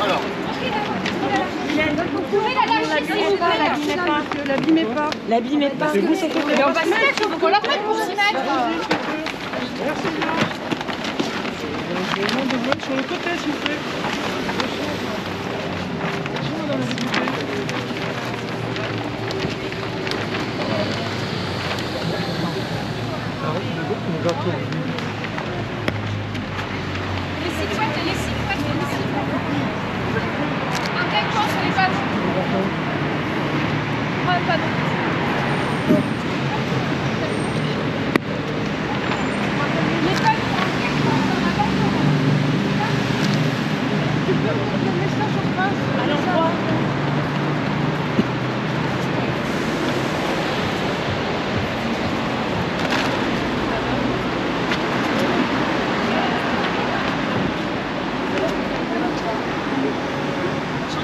Alors. Vous pouvez la lâcher s'il vous plaît. L'abîmez pas. L'abîmez pas. Mais on va se mettre, donc on leur prête pour s'y mettre. Merci. Je demande de vote sur le côté, s'il vous plaît. Bonjour, madame la députée. Les silhouettes, les silhouettes, les silhouettes. Un quelqu'un sur les pattes. Prends un panneau. Les pattes. Allez, on croit.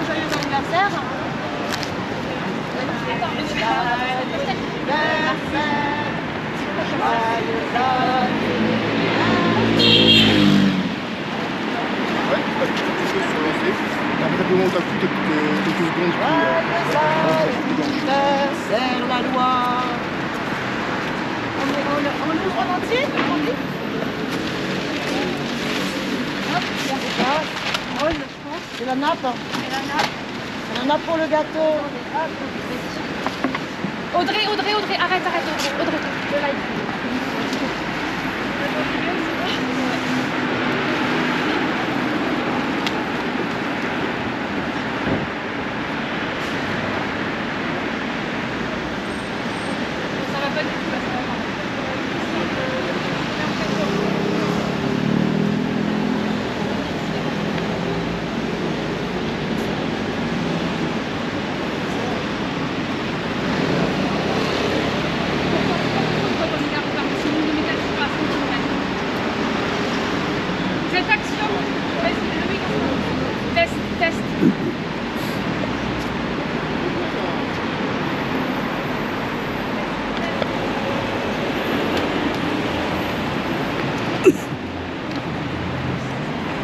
Joyeux anniversaire. Ouais, parce que quelque chose sur lancé. Après, on t'a pris quelques secondes. C'est la loi. On ouvre en entier, Hop, il y a ça. Rose, je pense. C'est la nappe. C'est la nappe. C'est la nappe pour le gâteau. Audrey, arrête, Audrey, le live. Ça va pas du tout, là, ça va pas. Cette action, vas-y, le microphone. Test.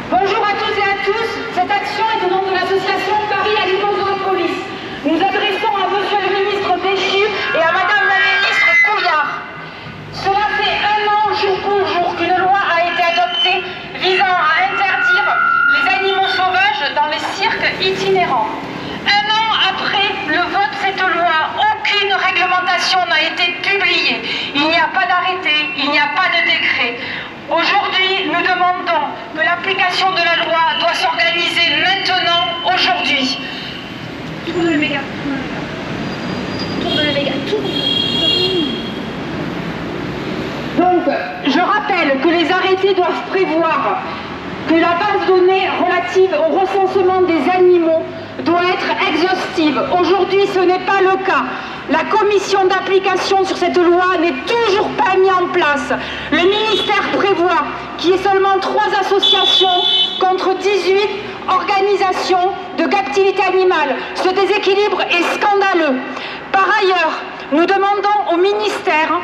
Bonjour à toutes et à tous. Cette action est au nom de l'association Paris Animaux Zoopolice. Nous adressons à Monsieur le ministre Béchu et à Madame la ministre Couillard. Cela fait 1 an, jour pour jour, qu'une loi a été adoptée visant à interdire les animaux sauvages dans les cirques itinérants. 1 an après le vote de cette loi, aucune réglementation n'a été publiée. Il n'y a pas d'arrêté, il n'y a pas de décret. Aujourd'hui, nous demandons que l'application de la loi doit s'organiser maintenant, aujourd'hui. Tourne le méga. Donc, je rappelle que les arrêtés doivent prévoir que la base de données relative au recensement des animaux doit être exhaustive. Aujourd'hui, ce n'est pas le cas. La commission d'application sur cette loi n'est toujours pas mise en place. Le ministère prévoit qu'il y ait seulement 3 associations contre 18 organisations de captivité animale. Ce déséquilibre est scandaleux. Par ailleurs, nous demandons au ministère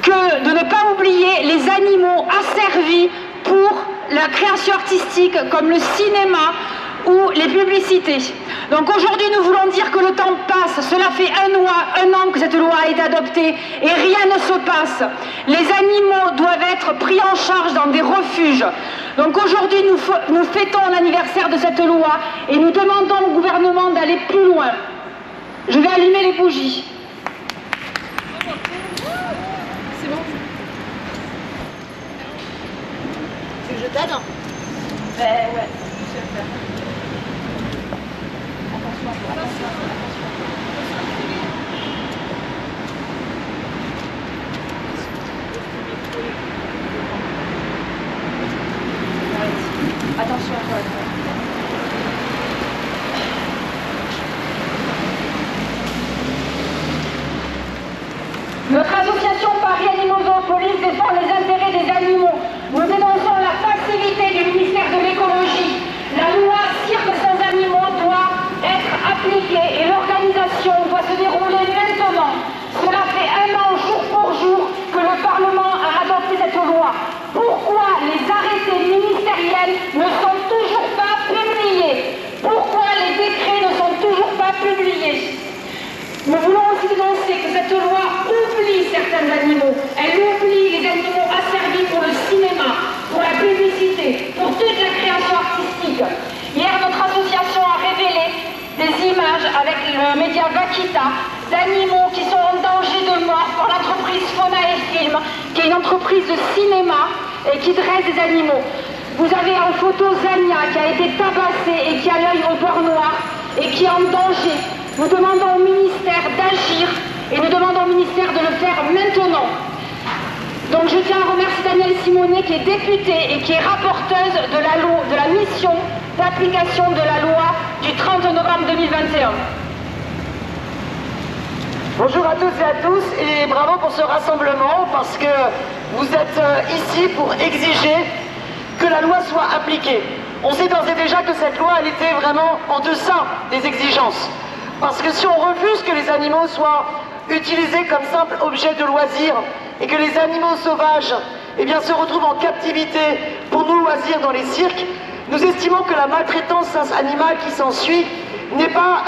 de ne pas oublier les animaux asservis pour la création artistique comme le cinéma ou les publicités. Donc aujourd'hui nous voulons dire que le temps passe, cela fait 1 an que cette loi a été adoptée et rien ne se passe. Les animaux doivent être pris en charge dans des refuges. Donc aujourd'hui nous fêtons l'anniversaire de cette loi et nous demandons au gouvernement d'aller plus loin. Je vais allumer les bougies. C'est bon. Tu veux que je t'aide? Ouais. Attention à toi. Notre association Paris Animaux Zoopolice défend les intérêts des animaux. Nous dénonçons la passivité du ministère de l'écologie. La loi cirque sans animaux doit être appliquée et l'organisation doit se dérouler maintenant. Cela fait 1 an, jour pour jour, que le Parlement a adopté cette c'est une entreprise de cinéma et qui dresse des animaux. Vous avez en photo Zania qui a été tabassée et qui a l'œil au beurre noir et qui est en danger. Nous demandons au ministère d'agir et nous demandons au ministère de le faire maintenant. Donc je tiens à remercier Danielle Simonet qui est députée et qui est rapporteuse de la mission d'application de la loi du 30 novembre 2021. Bonjour à toutes et à tous et bravo pour ce rassemblement parce que vous êtes ici pour exiger que la loi soit appliquée. On sait d'ores et déjà que cette loi elle était vraiment en deçà des exigences. Parce que si on refuse que les animaux soient utilisés comme simple objet de loisir et que les animaux sauvages se retrouvent en captivité pour nos loisirs dans les cirques, nous estimons que la maltraitance animale qui s'ensuit n'est pas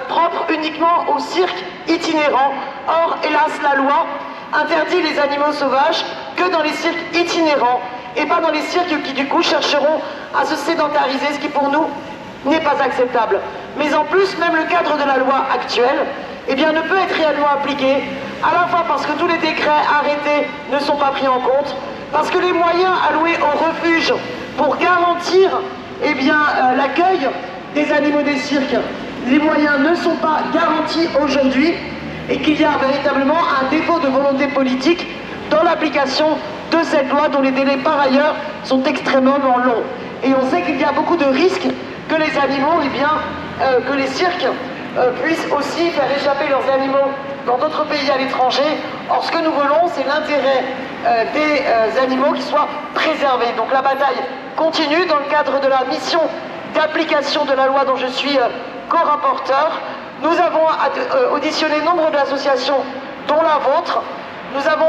propre uniquement aux cirques itinérants. Or, hélas, la loi interdit les animaux sauvages que dans les cirques itinérants et pas dans les cirques qui du coup chercheront à se sédentariser, ce qui pour nous n'est pas acceptable. Mais en plus, même le cadre de la loi actuelle ne peut être réellement appliqué, à la fois parce que tous les décrets arrêtés ne sont pas pris en compte, parce que les moyens alloués au refuge pour garantir l'accueil des animaux des cirques, les moyens ne sont pas garantis aujourd'hui et qu'il y a véritablement un défaut de volonté politique dans l'application de cette loi dont les délais par ailleurs sont extrêmement longs. Et on sait qu'il y a beaucoup de risques que les animaux, que les cirques puissent aussi faire échapper leurs animaux dans d'autres pays à l'étranger. Or, ce que nous voulons, c'est l'intérêt des animaux qui soient préservés. Donc la bataille continue dans le cadre de la mission d'application de la loi dont je suis co-rapporteur. Nous avons auditionné nombre d'associations, dont la vôtre. Nous avons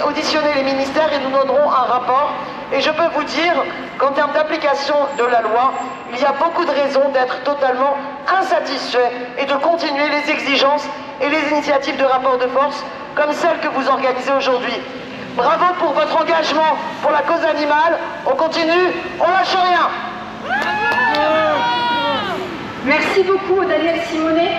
auditionné les ministères et nous donnerons un rapport. Et je peux vous dire qu'en termes d'application de la loi, il y a beaucoup de raisons d'être totalement insatisfait et de continuer les exigences et les initiatives de rapport de force comme celles que vous organisez aujourd'hui. Bravo pour votre engagement pour la cause animale. On continue, on lâche rien. Merci beaucoup Danielle Simonet.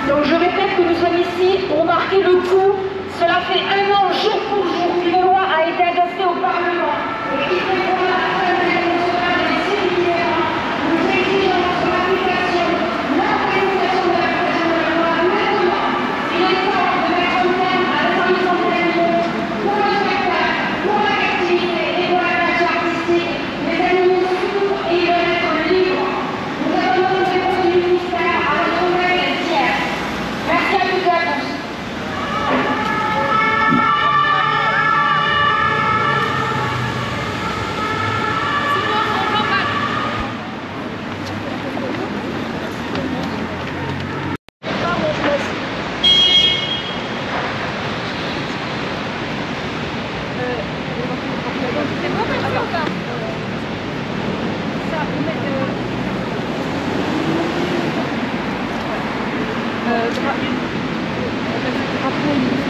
Donc je répète que nous sommes ici pour marquer le coup. Cela fait 1 an, jour pour jour, qu'une loi a été adoptée au Parlement et qui prévoit la fin des animaux sauvages et des cirques itinérants. Nous exigeons son application, l'organisation de la protection de la loi maintenant. Il est temps de mettre un terme à la transition des animaux pour le spectacle, pour la captivité et pour la création artistique. Les animaux souffrent et ils veulent être libres. Nous attendons une réponse du ministère à notre nouvelle tiers. Merci à toutes et à tous. Drapeau